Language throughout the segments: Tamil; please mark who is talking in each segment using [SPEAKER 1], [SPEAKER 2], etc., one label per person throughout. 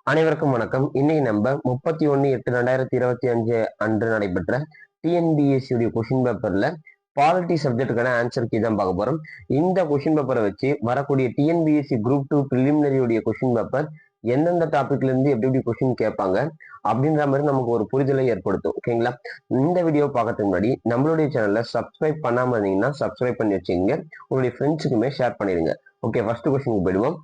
[SPEAKER 1] அனைவருக்கும் வணக்கம். இன்னைக்கு நம்ம 31/8/2025 அன்று நடைபெற்ற டிஎன்பிஎஸ்சி உடைய கொஸ்டின் பேப்பர்ல பாலிட்டி சப்ஜெக்டுக்கான ஆன்சர் கீ தான் பார்க்க போறோம். இந்த கொஸ்டின் பேப்பரை வச்சு வரக்கூடிய டிஎன்பிஎஸ்சி குரூப் 2 பிரிலிமினரி உடைய கொஸ்டின் பேப்பர் எந்தெந்த டாபிக்ல இருந்து எப்படி எப்படி கொஸ்டின் கேட்பாங்க அப்படின்ற மாதிரி நமக்கு ஒரு புரிதலை ஏற்படுத்தும். ஓகேங்களா? இந்த வீடியோ பார்க்கறதுக்கு முன்னாடி நம்மளுடைய சேனல்ல சப்ஸ்கிரைப் பண்ணாம இருந்தீங்கன்னா சப்ஸ்கிரைப் பண்ணி வச்சுக்கோங்க. உங்களுடைய ஃப்ரெண்ட்ஸுக்குமே ஷேர் பண்ணிடுங்க. ஓகே, ஃபர்ஸ்ட் கொஸ்டினுக்கு போயிடுவோம்.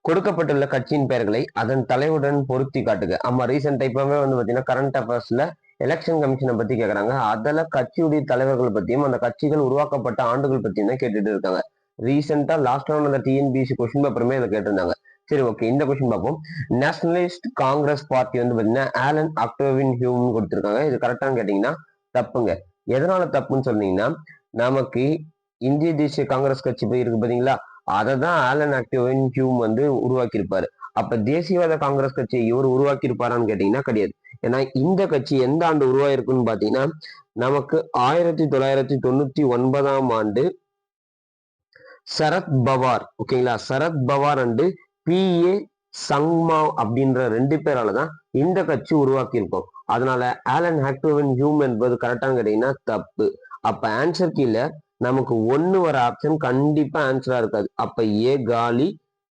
[SPEAKER 1] கொடுக்கப்பட்டுள்ள கட்சியின் பெயர்களை அதன் தலைவருடன் பொருத்தி காட்டுக. ஆமா, ரீசெண்ட் இப்பவே பாத்தீங்கன்னா கரண்ட் அஃபேர்ஸ்ல எலெக்ஷன் கமிஷனை பத்தி கேக்குறாங்க. அதுல கட்சியுடைய தலைவர்கள் பத்தியும் அந்த கட்சிகள் உருவாக்கப்பட்ட ஆண்டுகள் பத்தியும் தான் கேட்டுட்டு இருக்காங்க. ரீசெண்டா லாஸ்ட் அந்த டிஎன்பிசி கொஸ்டின் பேப்பருமே அதை கேட்டிருந்தாங்க. சரி, ஓகே, இந்த கொஸ்டின் பார்ப்போம். நேஷனலிஸ்ட் காங்கிரஸ் பார்ட்டி பாத்தீங்கன்னா ஆலன் அக்டோவின் ஹியூம் கொடுத்திருக்காங்க. இது கரெக்டான்னு கேட்டீங்கன்னா தப்புங்க. எதனால தப்புன்னு சொன்னீங்கன்னா, நமக்கு இந்திய தேசிய காங்கிரஸ் கட்சி இருக்கு பாத்தீங்களா, அதை தான் ஆலன் அக்டோவின் ஹியூம் உருவாக்கி இருப்பாரு. அப்ப தேசியவாத காங்கிரஸ் கட்சியை இவர் உருவாக்கி இருப்பாரான்னு கேட்டீங்கன்னா கிடையாது. ஏன்னா இந்த கட்சி எந்த ஆண்டு உருவாயிருக்குன்னு பாத்தீங்கன்னா, நமக்கு 1999 ஆண்டு சரத் பவார், ஓகேங்களா, சரத் பவார் அண்டு பி.ஏ. சங்மா அப்படின்ற 2 பேரால தான் இந்த கட்சி உருவாக்கி இருக்கோம். அதனால ஆலன் அக்டோவின் ஹியூம் என்பது கரெக்டான்னு கேட்டீங்கன்னா தப்பு. அப்ப ஆன்சர் கீழே நமக்கு 1 வர ஆப்ஷன் கண்டிப்பா ஆன்சரா இருக்காது. அப்ப ஏ காலி,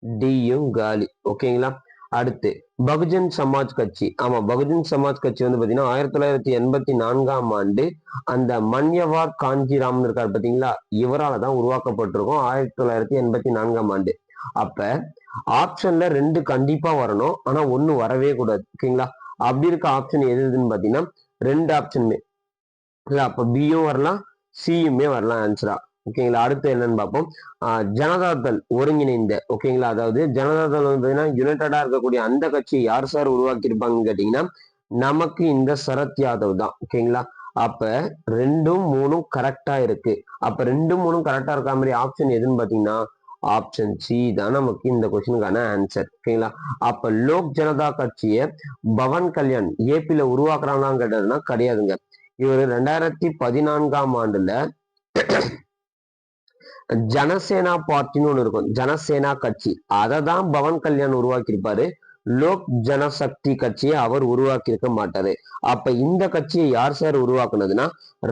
[SPEAKER 1] டியும் காலி. ஓகேங்களா? அடுத்து பகுஜன் சமாஜ் கட்சி. ஆமா, பகுஜன் சமாஜ் கட்சி பாத்தீங்கன்னா 1984 ஆண்டு அந்த மன்யவார் காஞ்சிராமன் இருக்காரு பாத்தீங்களா, இவரால தான் உருவாக்கப்பட்டிருக்கும் 1984 ஆண்டு. அப்ப ஆப்ஷன்ல 2 கண்டிப்பா வரணும், ஆனா 1 வரவே கூடாது. ஓகேங்களா? அப்படி இருக்க ஆப்ஷன் எதுன்னு பாத்தீங்கன்னா 2 ஆப்ஷனுமே இல்ல. அப்ப பியும் வரலாம், சியுமே வரலாம் ஆன்சரா. ஓகேங்களா? அடுத்து என்னன்னு பார்ப்போம். ஜனதாதள் ஒருங்கிணைந்த, ஓகேங்களா, அதாவது ஜனதாதள் யுனைடடா இருக்கக்கூடிய அந்த கட்சி யார் சார் உருவாக்கி இருப்பாங்கன்னு கேட்டீங்கன்னா நமக்கு இந்த சரத் யாதவ் தான். ஓகேங்களா? அப்ப 2ம் 3ம் கரெக்டா இருக்கு. அப்ப 2ம் 3ம் கரெக்டா இருக்க மாதிரி ஆப்ஷன் எதுன்னு பாத்தீங்கன்னா ஆப்ஷன் சி தான் நமக்கு இந்த கொஸ்டினுக்கான ஆன்சர். ஓகேங்களா? அப்ப லோக் ஜனதா கட்சியை பவன் கல்யாண் ஏபில உருவாக்குறாங்களான்னு கேட்டதுன்னா கிடையாதுங்க. இவர் 2014 ஆண்டுல ஜனசேனா பார்ட்டின்னு ஒண்ணு இருக்கும், ஜனசேனா கட்சி, அதை தான் பவன் கல்யாண் உருவாக்கி இருப்பாரு. லோக் ஜனசக்தி கட்சியை அவர் உருவாக்கி இருக்க மாட்டாரு. அப்ப இந்த கட்சியை யார் சார் உருவாக்குனதுன்னா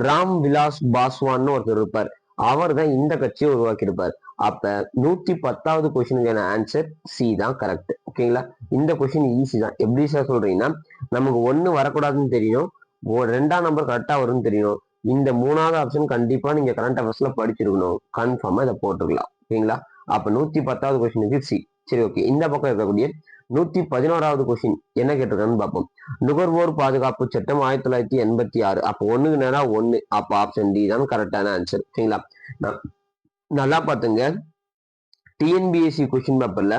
[SPEAKER 1] ராம் விலாஸ் பாஸ்வான்னு ஒருத்தர் இருப்பார். அவர் தான் இந்த கட்சியை உருவாக்கி இருப்பார். அப்ப 110வது கொஸ்டினுக்கான ஆன்சர் சி தான் கரெக்ட். ஓகேங்களா? இந்த கொஸ்டின் ஈஸி தான். எப்படி சார் சொல்றீங்கன்னா, நமக்கு 1 வரக்கூடாதுன்னு தெரியும், 2ஆம் நம்பர் கரெக்டா வரும்னு தெரியும். இந்த 3வது ஆப்ஷன் கண்டிப்பா நீங்க கரண்ட் அஃபேர்ஸ்ல படிச்சிருக்கணும். கன்ஃபார்மா இதை போட்டுருக்கலாம். ஓகேங்களா? அப்ப 110வது கொஸ்டினுக்கு சி. சரி, ஓகே, இந்த பக்கம் இருக்கக்கூடிய 111வது கொஸ்டின் என்ன கேட்டிருக்கான்னு பார்ப்போம். நுகர்வோர் பாதுகாப்பு சட்டம் 1986. அப்ப 1க்கு நேரா 1. அப்ப ஆப்ஷன் டி தான் கரெக்டான ஆன்சர். ஓகேங்களா? நல்லா பாத்துங்க. டிஎன்பிஎஸ்சி கொஸ்டின் பேப்பர்ல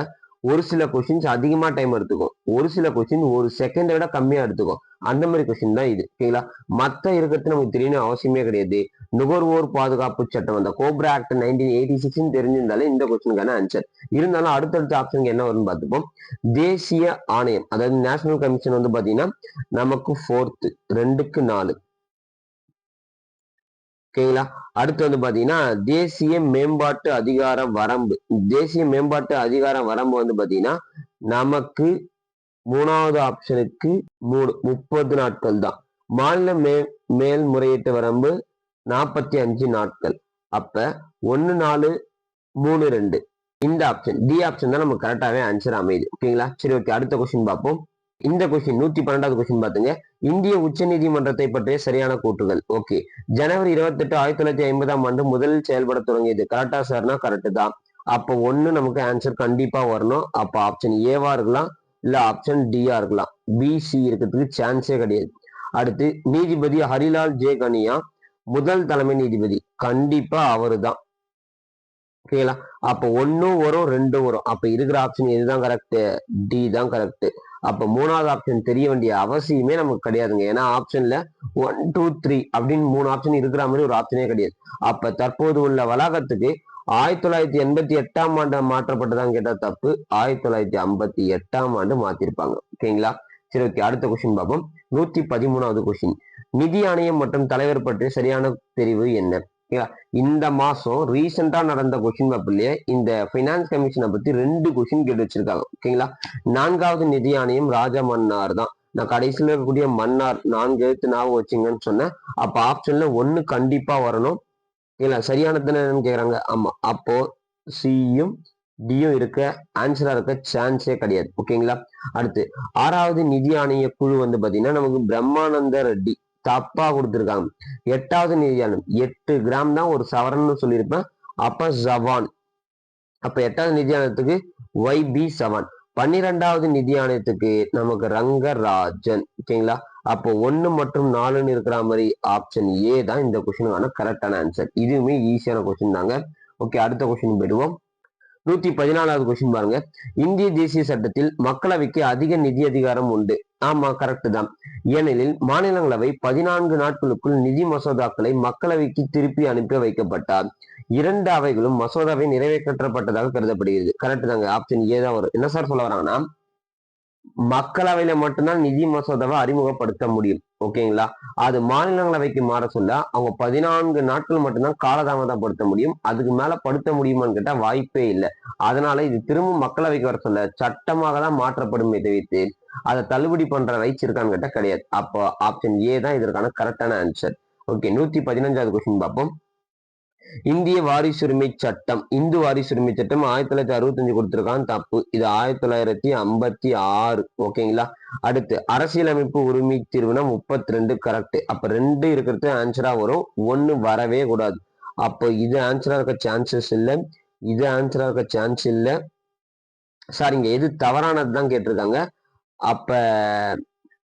[SPEAKER 1] ஒரு சில கொஸ்டின்ஸ் அதிகமா டைம் எடுத்துக்கும், ஒரு சில கொஸ்டின் 1 செகண்டை விட கம்மியா எடுத்துக்கும். அந்த மாதிரி கொஸ்டின் தான் இது. ஓகேங்களா? மத்த இருக்கிறது நமக்கு தெரியணும் அவசியமே கிடையாது. நுகர்வோர் பாதுகாப்பு சட்டம் அந்த கோப்ரா ஆக்ட் 1986 தெரிஞ்சிருந்தாலே இந்த கொஸ்டினுக்கான ஆன்சர். இருந்தாலும் அடுத்தடுத்த ஆப்ஷனுக்கு என்ன வரும்னு பார்த்துப்போம். தேசிய ஆணையம், அதாவது நேஷனல் கமிஷன் பாத்தீங்கன்னா நமக்கு 4th 2க்கு 4. ஓகேங்களா? அடுத்து பாத்தீங்கன்னா தேசிய மேம்பாட்டு அதிகார வரம்பு. தேசிய மேம்பாட்டு அதிகார வரம்பு பாத்தீங்கன்னா நமக்கு 3வது ஆப்ஷனுக்கு 30 நாட்கள் தான். மாநில மேல்முறையீட்டு வரம்பு 45 நாட்கள். அப்ப 1432 இந்த ஆப்ஷன் டி ஆப்ஷன் தான் நமக்கு கரெக்டாவே ஆன்சர் அமையுது. ஓகேங்களா? சரி, ஓகே, அடுத்த கொஸ்டின் பார்ப்போம். இந்த கொஸ்டின் 112வது கொஸ்டின் பாத்துங்க. இந்திய உச்ச நீதிமன்றத்தை பற்றிய சரியான கூற்றுகள். ஓகே, ஜனவரி 28 1950 ஆண்டு முதலில் செயல்பட தொடங்கியது. கரெக்டா சார்னா கரெக்ட் தான். அப்ப 1 நமக்கு ஆன்சர் கண்டிப்பா வரணும். அப்ப ஆப்ஷன் ஏவா இருக்கலாம், இல்ல ஆப்ஷன் டியா இருக்கலாம். பிசி இருக்கிறதுக்கு சான்ஸே கிடையாது. அடுத்து நீதிபதி ஹரிலால் ஜே கனியா முதல் தலைமை நீதிபதி, கண்டிப்பா அவரு தான். ஓகேங்களா? அப்ப 1 வரும் 2 வரும். அப்ப இருக்கிற ஆப்ஷன் எதுதான் கரெக்ட்? டி தான் கரெக்ட். அப்ப 3வது ஆப்ஷன் தெரிய வேண்டிய அவசியமே நமக்கு கிடையாதுங்க. ஏன்னா ஆப்ஷன்ல 1 2 3 அப்படின்னு 3 ஆப்ஷன் இருக்கிற மாதிரி ஒரு ஆப்ஷனே கிடையாது. அப்ப தற்போது உள்ள வளாகத்துக்கு 1988 ஆண்டு மாற்றப்பட்டதான்னு கேட்டா தப்பு. 1958 ஆண்டு மாத்திருப்பாங்க. ஓகேங்களா? சரி, ஓகே, அடுத்த கொஸ்டின் பார்ப்போம். 113வது கொஸ்டின். நிதி ஆணையம் மற்றும் தலைவர் பற்றிய சரியான தெரிவு என்ன? இந்த மாசம் ரீசெண்டா நடந்த கொஸ்டின் பேப்பர்லயே இந்த பைனான்ஸ் கமிஷனை பத்தி 2 கொஸ்டின் கேட்டு வச்சிருக்காங்க. ஓகேங்களா, 4வது நிதி ஆணையம் ராஜா மன்னார் தான். நான் கடைசியில் இருக்கக்கூடிய மன்னார் 4 எழுத்து ஞாபகம் வச்சுங்கன்னு சொன்னேன். அப்ப ஆப்ஷன்ல 1 கண்டிப்பா வரணும். இல்ல சரியானது என்னன்னு கேக்குறாங்க. ஆமா, அப்போ சியும் டியும் இருக்க ஆன்சரா இருக்க சான்ஸே கிடையாது. ஓகேங்களா, அடுத்து 6வது நிதி ஆணைய குழு வந்து பாத்தீங்கன்னா நமக்கு பிரம்மானந்த ரெட்டி தப்பா கொடுத்திருக்காங்க. 8வது நிதி ஆணையம் 8 கிராம் தான் ஒரு சவரன்னு சொல்லியிருப்பேன். அப்ப ஜவான். அப்ப 8வது நிதி ஆணையத்துக்கு YB7. 12வது நிதி ஆணையத்துக்கு நமக்கு ரங்கராஜன். ஓகேங்களா, அப்போ 1 மற்றும் 4ன்னு இருக்கிற மாதிரி ஆப்ஷன் ஏ தான் இந்த கொஸ்டினுக்கான கரெக்டான ஆன்சர். இதுவுமே ஈஸியான கொஸ்டின் தாங்க. ஓகே, அடுத்த கொஸ்டின் போயிடுவோம். 114வது கொஸ்டின் பாருங்க. இந்திய தேசிய சட்டத்தில் மக்களவைக்கு அதிக நிதி அதிகாரம் உண்டு. ஆமா, கரெக்ட் தான். ஏனெனில் மாநிலங்களவை 14 நாட்களுக்குள் நிதி மசோதாக்களை மக்களவைக்கு திருப்பி அனுப்பி வைக்கப்பட்டார். 2 அவைகளும் மசோதாவை நிறைவேற்றப்பட்டதாக கருதப்படுகிறது. கரெக்ட் தாங்க, ஆப்ஷன் ஏ தான் வரும். என்ன சார் சொல்ல வராங்கன்னா, மக்களவையில மட்டும்தான் நிதி மசோதாவை அறிமுகப்படுத்த முடியும். ஓகேங்களா, அது மாநிலங்களவைக்கு மாற சொல்ல அவங்க 14 நாட்கள் மட்டும்தான் காலதாமதப்படுத்த முடியும். அதுக்கு மேல படுத்த முடியுமான்னு கேட்டா வாய்ப்பே இல்லை. அதனால இது திரும்ப மக்களவைக்கு வர சொல்ல சட்டமாக தான் மாற்றப்படுமே தவிர்த்து அதை தள்ளுபடி பண்ற ரைட்ஸ் இருக்கான்னு கேட்டா கிடையாது. அப்போ ஆப்ஷன் ஏ தான் இதற்கான கரெக்டான ஆன்சர். ஓகே, 115வது கொஸ்டின் பார்ப்போம். இந்திய வாரிசுரிமை சட்டம், இந்து வாரிசுரிமை சட்டம் 1965 கொடுத்திருக்கான், தப்பு. இது 1956. ஓகேங்களா, அடுத்து அரசியலமைப்பு உரிமை தீர்வுனா 32 கரெக்ட். அப்ப 2 இருக்கிறது ஆன்சரா வரும், 1 வரவே கூடாது. அப்போ இது ஆன்சரா இருக்க சான்சஸ் இல்லை, இது ஆன்சரா இருக்க சான்ஸ் இல்லை. சார், இங்க எது தவறானது தான் கேட்டிருக்காங்க. அப்ப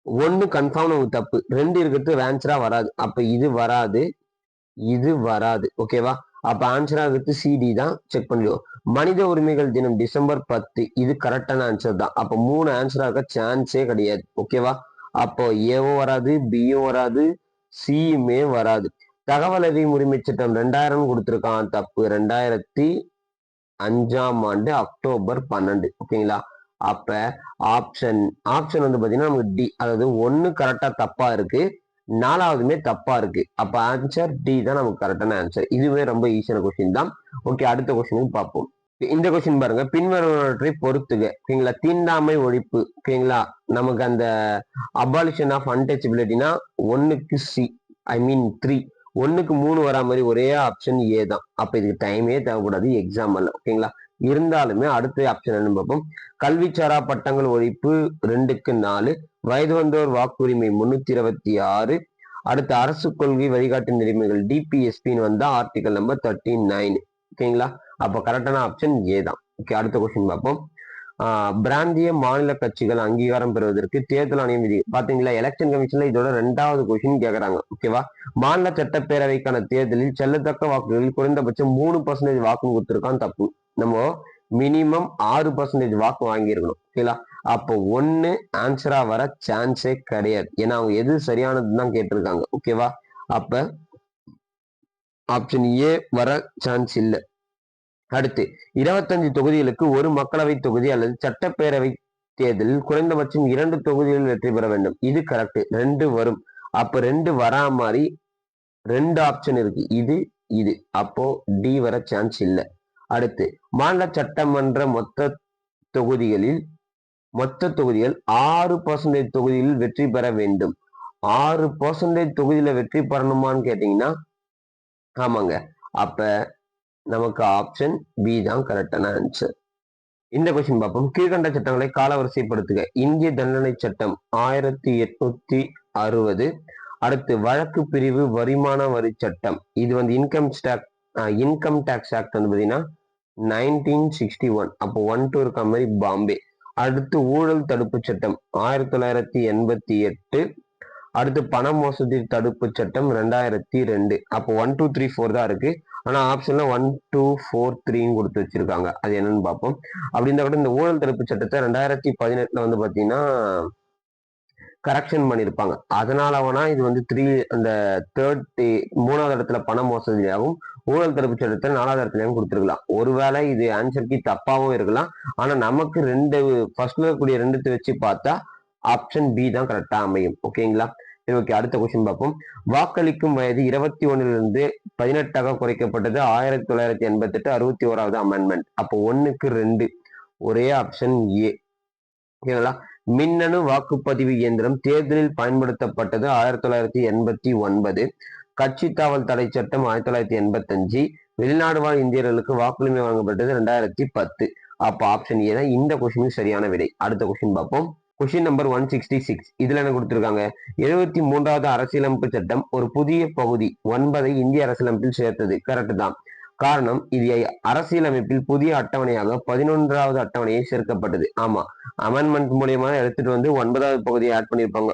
[SPEAKER 1] 1 கன்ஃபார்ம் நமக்கு தப்பு, 2 இருக்கிறது ஆன்சரா வராது. அப்ப இது வராது, இது வராது. ஓகேவா, அப்ப ஆன்சரா இருக்கிறது சிடி தான். செக் பண்ணிடுவோம். மனித உரிமைகள் தினம் டிசம்பர் 10. இது கரெக்டான ஆன்சர் தான். அப்ப 3 ஆன்சரா இருக்க சான்ஸே கிடையாது. ஓகேவா, அப்போ ஏவும் வராது, பியும் வராது, சியுமே வராது. தகவல் அறியும் உரிமை சட்டம் 2000 கொடுத்திருக்கான், தப்பு. 2005ஆம் ஆண்டு அக்டோபர் 12. ஓகேங்களா, அப்ப ஆப்ஷன் வந்து பாத்தீங்கன்னா நமக்கு டி, அதாவது 1 கரெக்டா தப்பா இருக்கு, 4வதுமே தப்பா இருக்கு. அப்ப ஆன்சர் டி தான் நமக்கு கரெக்டான ஆன்சர். இதுவே ரொம்ப ஈஸியான கொஸ்டின் தான். ஓகே, அடுத்த கொஸ்டினுக்கு பார்ப்போம். இந்த கொஸ்டின் பாருங்க. பின்வருவற்றை பொறுத்துக. ஓகேங்களா, தீண்டாமை ஒழிப்பு. ஓகேங்களா, நமக்கு அந்த அபாலிஷன் ஆஃப் அன்டச்சபிலிட்டினா 1க்கு சி, ஐ மீன் 3. 1க்கு 3 வரா மாதிரி ஒரே ஆப்ஷன் ஏ தான். அப்ப இதுக்கு டைமே தேவைப்படாது எக்ஸாம் அல்ல. ஓகேங்களா, இருந்தாலுமே அடுத்த ஆப்ஷன் என்ன பார்ப்போம். கல்விச்சாரா பட்டங்கள் ஒழிப்பு 2க்கு 4. வயது வந்தோர் வாக்குரிமை 326. அடுத்து அரசு கொள்கை வழிகாட்டு நெறிமுறைகள் டிபிஎஸ்பின்னு வந்தா ஆர்டிகல் நம்பர் 39. ஓகேங்களா, அப்ப கரெக்டான ஆப்ஷன் ஏ தான். ஓகே, அடுத்த கொஸ்டின் பார்ப்போம். பிராந்திய மாநில கட்சிகள் அங்கீகாரம் பெறுவதற்கு தேர்தல் ஆணையம் விதி. பாத்தீங்களா, எலெக்ஷன் கமிஷன்ல இதோட 2வது கொஸ்டின் கேக்குறாங்க. ஓகேவா, மாநில சட்டப்பேரவைக்கான தேர்தலில் செல்லத்தக்க வாக்குகளில் குறைந்தபட்சம் 3% வாக்கு கொடுத்திருக்கான், தப்பு. நம்ம மினிமம் 6% வாக்கு வாங்கியிருக்கணும். ஓகேங்களா, அப்போ 1 ஆன்சரா வர சான்ஸே கிடையாது. ஏன்னா அவங்க எது சரியானது தான் கேட்டிருக்காங்க. ஓகேவா, அப்ப ஆப்ஷன் ஏ வர சான்ஸ் இல்லை. அடுத்து 25 தொகுதிகளுக்கு ஒரு மக்களவை தொகுதி அல்லது சட்டப்பேரவை தேர்தலில் குறைந்தபட்சம் 2 தொகுதிகளில் வெற்றி பெற வேண்டும். இது கரெக்ட், 2 வரும். அப்ப 2 வரா மாதிரி 2 ஆப்ஷன் இருக்கு, இது இது. அப்போ டி வர சான்ஸ் இல்லை. அடுத்து மாநில சட்டமன்ற மொத்த தொகுதிகள் 6% தொகுதியில் வெற்றி பெற வேண்டும். 6% தொகுதியில வெற்றி பெறணுமான்னு கேட்டீங்கன்னா ஆமாங்க. அப்ப நமக்கு ஆப்ஷன் பி தான் கரெக்டான ஆன்சர். இந்த கொஸ்டின் பார்ப்போம். கீழ்கண்ட சட்டங்களை காலவரிசைப்படுத்துக. இந்திய தண்டனை சட்டம் 1860. அடுத்து வழக்கு பிரிவு வருமான வரி சட்டம், இது வந்து இன்கம் டாக்ஸ் ஆக்ட் வந்து பாத்தீங்கன்னா 1961. அப்போ 1 2 இருக்க மாதிரி பாம்பே. அடுத்து ஊழல் தடுப்பு சட்டம் 1988. அடுத்து பண மோசடி தடுப்பு சட்டம் 2002. அப்போ 1 2 3 4 தான் இருக்கு. ஆனா ஆப்ஷன்ல 1 2 4 3 கொடுத்து வச்சிருக்காங்க. அது என்னன்னு பார்ப்போம். அப்படி இருந்தா கூட இந்த ஊழல் தடுப்பு சட்டத்தை 2018 வந்து பாத்தீங்கன்னா கரெக்ஷன் பண்ணிருப்பாங்க. அதனால வேணா இது வந்து 3 அந்த 3வது இடத்துல பண மோசடியாகவும் ஊழல் தடுப்பு சட்டத்தை 4வது இடத்துலயும் கொடுத்துருக்கலாம். ஒருவேளை இது ஆன்சருக்கு தப்பாவும் இருக்கலாம். ஆனா நமக்கு ஃபர்ஸ்ட்ல இருக்கக்கூடிய 2 வச்சு பார்த்தா ஆப்ஷன் பி தான் கரெக்டா அமையும். ஓகேங்களா, சரி ஓகே, அடுத்த கொஸ்டின் பார்ப்போம். வாக்களிக்கும் வயது 21 18 குறைக்கப்பட்டது 1988 61வது அமெண்ட்மெண்ட். அப்போ 1:2 ஒரே ஆப்ஷன் ஏ. ஓகேங்களா? மின்னணு வாக்குப்பதிவு இயந்திரம் தேர்தலில் பயன்படுத்தப்பட்டது 1989. கட்சி தாவல் தடை சட்டம் 1985. வெளிநாடு வாழ் இந்தியர்களுக்கு வாக்குரிமை வழங்கப்பட்டது 2010. அப்போ ஆப்ஷன் ஏ தான் இந்த கொஸ்டினுக்கு சரியான விடை. அடுத்த கொஸ்டின் பார்ப்போம். Question number 166. இதுல என்ன கொடுத்திருக்காங்க? 73வது அரசியலமைப்பு சட்டம் ஒரு புதிய பகுதி 9 இந்திய அரசியலமைப்பில் சேர்த்தது. கரெக்ட் தான். காரணம், இது அரசியலமைப்பில் புதிய அட்டவணையாக 11வது அட்டவணையை சேர்க்கப்பட்டது. ஆமா, அமெண்ட்மெண்ட் மூலியமா எடுத்துட்டு வந்து 9வது பகுதியை ஆட் பண்ணிருப்பாங்க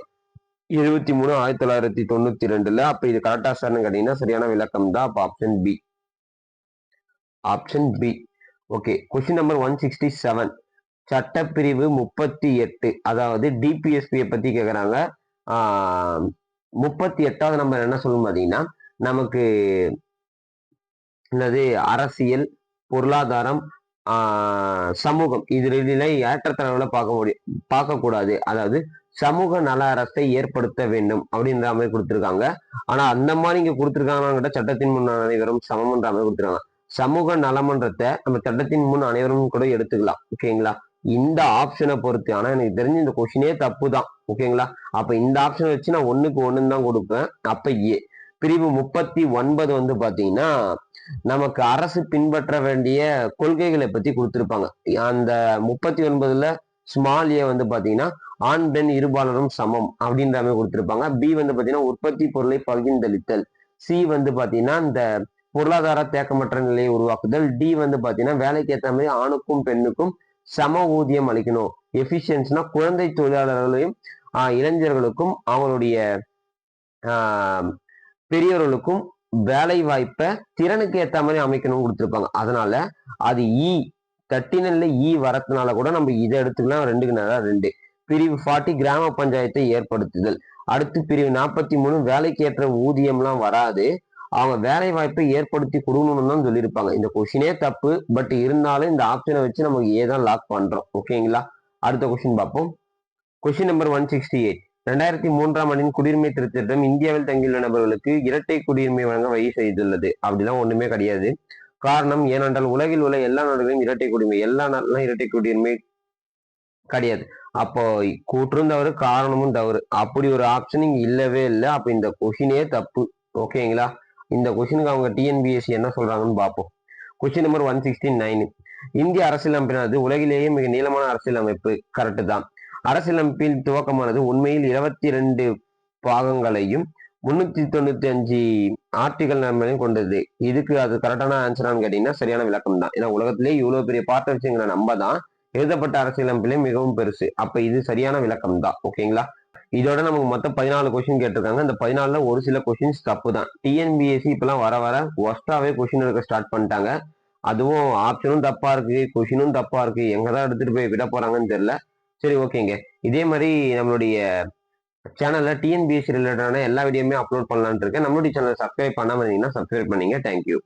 [SPEAKER 1] 73 1992. அப்ப இது கரெக்டா சார்னு கேட்டீங்கன்னா சரியான விளக்கம் தான். அப்ப option B. Option B. Okay, question number 167. சட்டப்பிரிவு 38, அதாவது டிபிஎஸ்பியை பத்தி கேக்குறாங்க. 38வது நம்பர் என்ன சொல்லணும் பாத்தீங்கன்னா, நமக்கு என்னது அரசியல், பொருளாதாரம், சமூகம் இது ரெண்டுல ஏற்றத்தாழ்வுல பார்க்க கூடாது. அதாவது சமூக நல அரசை ஏற்படுத்த வேண்டும் அப்படின்ற மாதிரி கொடுத்திருக்காங்க. ஆனா அந்த மாதிரி இங்க கொடுத்திருக்காங்க, சட்டத்தின் முன் அனைவரும் சமம்ன்ற மாதிரி கொடுத்திருக்காங்க. சமூக நலமன்றத்தை நம்ம சட்டத்தின் முன் அனைவரும் கூட எடுத்துக்கலாம். ஓகேங்களா? இந்த ஆப்ஷனை பொறுத்து, ஆனா எனக்கு தெரிஞ்சு இந்த கொஸ்டினே தப்பு தான். ஓகேங்களா? அப்ப இந்த ஆப்ஷனை வச்சு நான் 1:1 தான் கொடுப்பேன். அப்ப ஏ. பிரிவு 39 வந்து பாத்தீங்கன்னா நமக்கு அரசு பின்பற்ற வேண்டிய கொள்கைகளை பத்தி கொடுத்திருப்பாங்க. அந்த 39ல ஸ்மால் ஏ வந்து பாத்தீங்கன்னா ஆண் பெண் இருபாலரும் சமம் அப்படின்ற மாதிரி கொடுத்திருப்பாங்க. பி வந்து பாத்தீங்கன்னா உற்பத்தி பொருளை பகிர்ந்தளித்தல். சி வந்து பாத்தீங்கன்னா இந்த பொருளாதார தேக்கமற்ற நிலையை உருவாக்குதல். டி வந்து பாத்தீங்கன்னா வேலைக்கு ஏற்ற மாதிரி ஆணுக்கும் பெண்ணுக்கும் சம ஊதியம் அளிக்கணும். எஃபிஷியன்ஸ்னா குழந்தை தொழிலாளர்களையும் இளைஞர்களுக்கும் அவங்களுடைய பெரியவர்களுக்கும் வேலை வாய்ப்பை திறனுக்கு ஏற்ற மாதிரி அமைக்கணும் கொடுத்துருப்பாங்க. அதனால அது இ 39ல இ வரதுனால கூட நம்ம இதை எடுத்துக்கலாம். 2க்கு நேரா 2. பிரிவு 40 கிராம பஞ்சாயத்தை ஏற்படுத்துதல். அடுத்து பிரிவு 43 வேலைக்கு ஏற்ற ஊதியம்லாம் வராது, அவங்க வேலை வாய்ப்பை ஏற்படுத்தி கொடுக்கணும்னு தான் சொல்லியிருப்பாங்க. இந்த கொஸ்டினே தப்பு, பட் இருந்தாலும் இந்த ஆப்ஷனை வச்சு நம்ம ஏதான் லாக் பண்றோம். ஓகேங்களா? அடுத்த கொஸ்டின் பார்ப்போம். Question number 168. 2003ஆம் ஆண்டின் குடியுரிமை திருத்தம் இந்தியாவில் தங்கியுள்ள நபர்களுக்கு இரட்டை குடியுரிமை வழங்க வழி செய்துள்ளது. அப்படிலாம் ஒண்ணுமே கிடையாது. காரணம் ஏனென்றால் உலகில் உள்ள எல்லா நாடுகளிலும் இரட்டை குடியுரிமை, எல்லா நாட்டிலும் இரட்டை குடியுரிமை கிடையாது. அப்போ கூற்றும் தவறு, காரணமும் தவறு. அப்படி ஒரு ஆப்ஷன் இங்க இல்லவே இல்லை. அப்ப இந்த கொஸ்டினே தப்பு. ஓகேங்களா? இந்த கொஸ்டினுக்கு அவங்க டிஎன்பிஎஸ்சி என்ன சொல்றாங்கன்னு பார்ப்போம். Question number 169. இந்திய அரசியலமைப்பானது உலகிலேயே மிக நீளமான அரசியலமைப்பு. கரெக்ட் தான். அரசியலமைப்பின் துவக்கமானது உண்மையில் 22 பாகங்களையும் 395 ஆர்டிகல் நம்பரையும் கொண்டது. இதுக்கு அது கரெக்டான ஆன்சரான்னு கேட்டீங்கன்னா சரியான விளக்கம் தான். ஏன்னா உலகத்திலேயே இவ்வளவு பெரிய பார்ட் வச்சுங்கிற நம்ம தான் எழுதப்பட்ட அரசியலமைப்பிலே மிகவும் பெருசு. அப்ப இது சரியான விளக்கம் தான். ஓகேங்களா? இதோட நமக்கு மொத்தம் 14 கொஸ்டின் கேட்டிருக்காங்க. இந்த 14ல ஒரு சில கொஸ்டின்ஸ் தப்பு தான். டிஎன்பிஎஸ்சி இப்பெல்லாம் வர வர ஒஸ்டாவே கொஸ்டின் எடுக்க ஸ்டார்ட் பண்ணிட்டாங்க. அதுவும் ஆப்ஷனும் தப்பா இருக்கு, கொஸ்டினும் தப்பா இருக்கு. எங்கதான் எடுத்துட்டு போய் விட போறாங்கன்னு தெரியல. சரி ஓகேங்க, இதே மாதிரி நம்மளுடைய சேனல்ல டிஎன்பிஎஸ்சி ரிலேட்டடான எல்லா வீடியோமே அப்லோட் பண்ணலான்னு இருக்கேன். நம்மளுடைய சேனலை சப்ஸ்கிரைப் பண்ணாம இருந்தீங்கன்னா சப்ஸ்கிரைப் பண்ணீங்க. தேங்க்யூ.